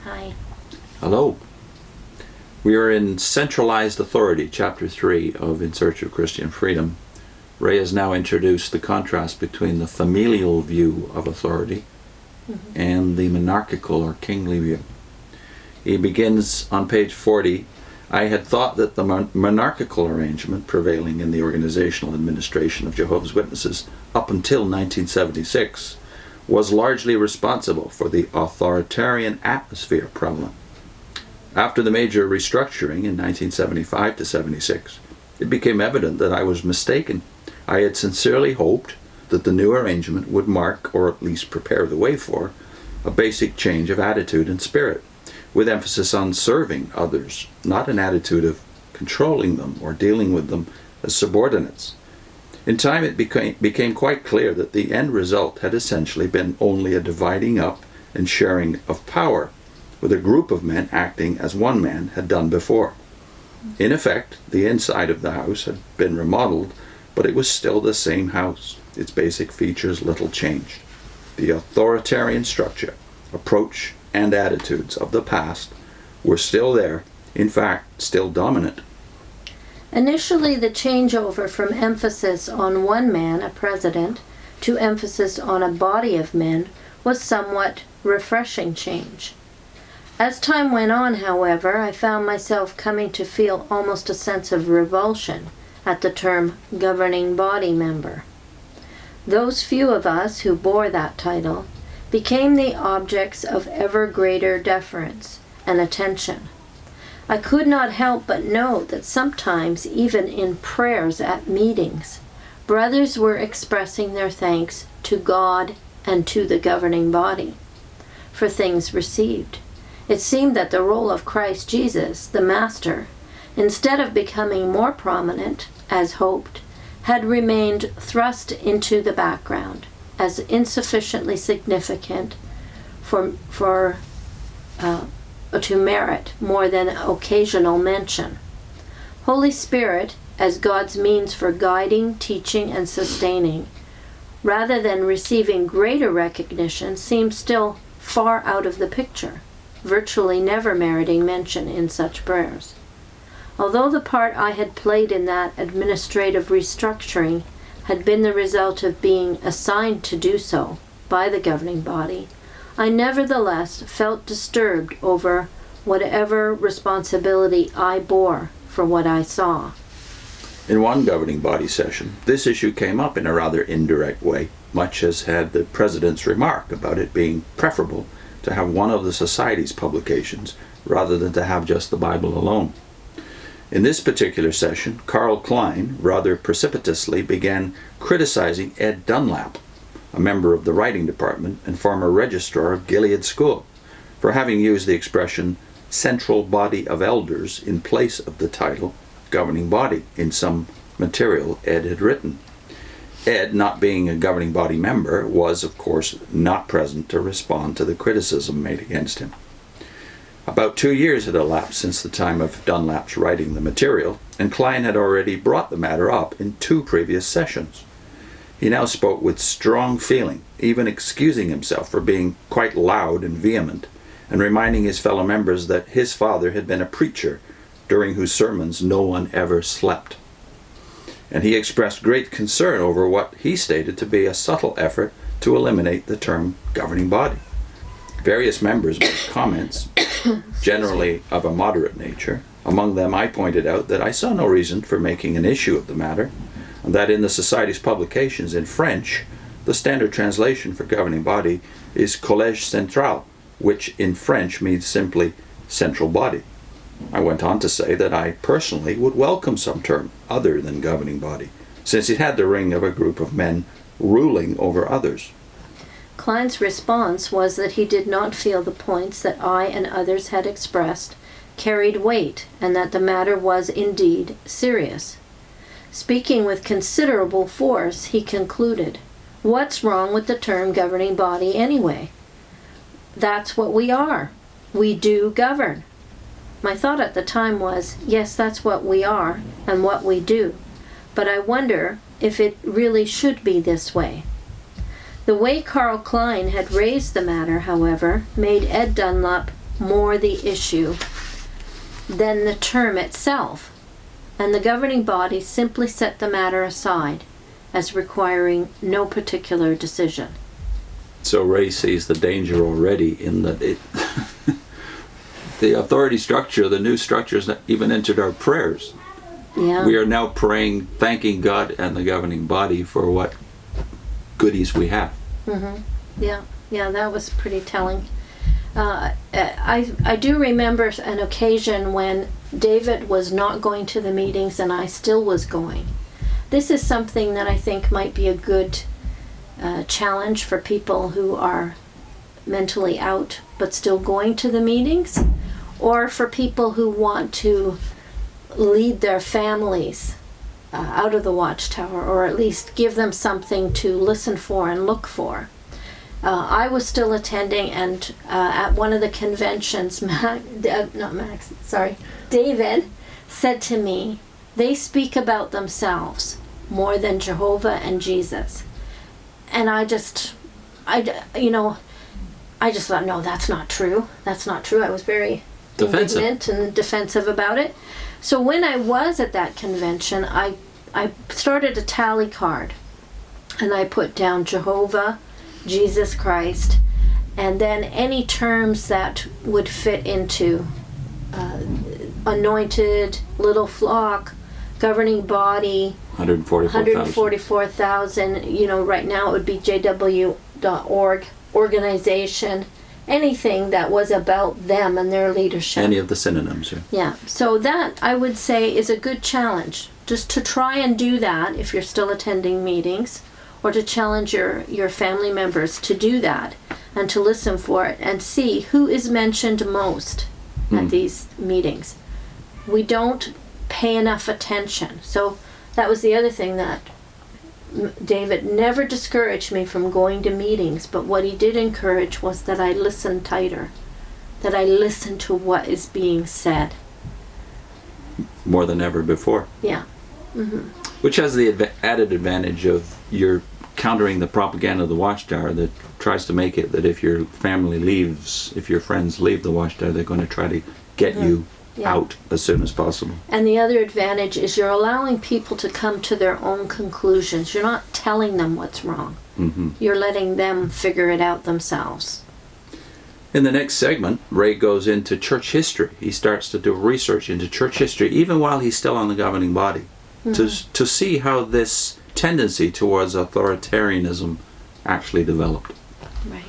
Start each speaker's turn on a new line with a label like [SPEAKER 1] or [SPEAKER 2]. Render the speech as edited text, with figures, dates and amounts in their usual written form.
[SPEAKER 1] Hi.
[SPEAKER 2] Hello. We are in Centralized Authority, Chapter 3 of In Search of Christian Freedom. Ray has now introduced the contrast between the familial view of authority and the monarchical or kingly view. He begins on page 40. I had thought that the monarchical arrangement prevailing in the organizational administration of Jehovah's Witnesses up until 1976 was largely responsible for the authoritarian atmosphere prevalent. After the major restructuring in 1975 to 76, it became evident that I was mistaken. I had sincerely hoped that the new arrangement would mark, or at least prepare the way for, a basic change of attitude and spirit, with emphasis on serving others, not an attitude of controlling them or dealing with them as subordinates. In time it became quite clear that the end result had essentially been only a dividing up and sharing of power, with a group of men acting as one man had done before. In effect, the inside of the house had been remodeled, but it was still the same house. Its basic features little changed. The authoritarian structure, approach, and attitudes of the past were still there, in fact, still dominant.
[SPEAKER 1] Initially, the changeover from emphasis on one man, a president, to emphasis on a body of men was somewhat refreshing change. As time went on, however, I found myself coming to feel almost a sense of revulsion at the term governing body member. Those few of us who bore that title became the objects of ever greater deference and attention. I could not help but note that sometimes, even in prayers at meetings, brothers were expressing their thanks to God and to the governing body for things received. It seemed that the role of Christ Jesus, the Master, instead of becoming more prominent, as hoped, had remained thrust into the background as insufficiently significant to merit more than occasional mention. Holy Spirit, as God's means for guiding, teaching, and sustaining, rather than receiving greater recognition, seemed still far out of the picture, virtually never meriting mention in such prayers. Although the part I had played in that administrative restructuring had been the result of being assigned to do so by the governing body, I nevertheless felt disturbed over whatever responsibility I bore for what I saw.
[SPEAKER 2] In one governing body session, this issue came up in a rather indirect way, much as had the president's remark about it being preferable to have one of the society's publications rather than to have just the Bible alone. In this particular session, Carl Klein rather precipitously began criticizing Ed Dunlap, a member of the writing department and former registrar of Gilead School, for having used the expression central body of elders in place of the title governing body in some material Ed had written. Ed, not being a governing body member, was, of course, not present to respond to the criticism made against him. About 2 years had elapsed since the time of Dunlap's writing the material, and Klein had already brought the matter up in 2 previous sessions. He now spoke with strong feeling, even excusing himself for being quite loud and vehement, and reminding his fellow members that his father had been a preacher during whose sermons no one ever slept. And he expressed great concern over what he stated to be a subtle effort to eliminate the term governing body. Various members made comments, generally of a moderate nature. Among them, I pointed out that I saw no reason for making an issue of the matter, and that in the Society's publications in French, the standard translation for governing body is Collège Central, which in French means simply central body. I went on to say that I personally would welcome some term other than governing body, since it had the ring of a group of men ruling over others.
[SPEAKER 1] Klein's response was that he did not feel the points that I and others had expressed carried weight, and that the matter was indeed serious. Speaking with considerable force, he concluded, "What's wrong with the term governing body anyway? That's what we are. We do govern." My thought at the time was, yes, that's what we are and what we do, but I wonder if it really should be this way. The way Carl Klein had raised the matter, however, made Ed Dunlap more the issue than the term itself, and the governing body simply set the matter aside as requiring no particular decision.
[SPEAKER 2] So Ray sees the danger already in that the authority structure, the new structure, has not even entered our prayers.
[SPEAKER 1] Yeah.
[SPEAKER 2] We are now praying, thanking God and the governing body for what goodies we have.
[SPEAKER 1] Yeah, that was pretty telling. I do remember an occasion when David was not going to the meetings and I still was going. This is something that I think might be a good challenge for people who are mentally out but still going to the meetings, or for people who want to lead their families out of the Watchtower, or at least give them something to listen for and look for. I was still attending, and at one of the conventions, David said to me, they speak about themselves more than Jehovah and Jesus. And I just thought, no, that's not true. That's not true. I was very indignant and defensive about it. So when I was at that convention, I started a tally card, and I put down Jehovah, Jesus Christ, and then any terms that would fit into anointed, little flock, governing body, 144,000. Right now it would be jw.org, organization, anything that was about them and their leadership.
[SPEAKER 2] Any of the synonyms, yeah.
[SPEAKER 1] Yeah, so that I would say is a good challenge, just to try and do that if you're still attending meetings, or to challenge your family members to do that and to listen for it and see who is mentioned most at these meetings. We don't pay enough attention. So that was the other thing that David never discouraged me from going to meetings, but what he did encourage was that I listen tighter, that I listen to what is being said.
[SPEAKER 2] More than ever before.
[SPEAKER 1] Yeah.
[SPEAKER 2] Which has the added advantage of you're countering the propaganda of the Watchtower that tries to make it that if your family leaves, if your friends leave the Watchtower, they're going to try to get you out as soon as possible.
[SPEAKER 1] And the other advantage is you're allowing people to come to their own conclusions. You're not telling them what's wrong. You're letting them figure it out themselves.
[SPEAKER 2] In the next segment, Ray goes into church history. He starts to do research into church history, even while he's still on the governing body, to see how this tendency towards authoritarianism actually developed.
[SPEAKER 1] Right.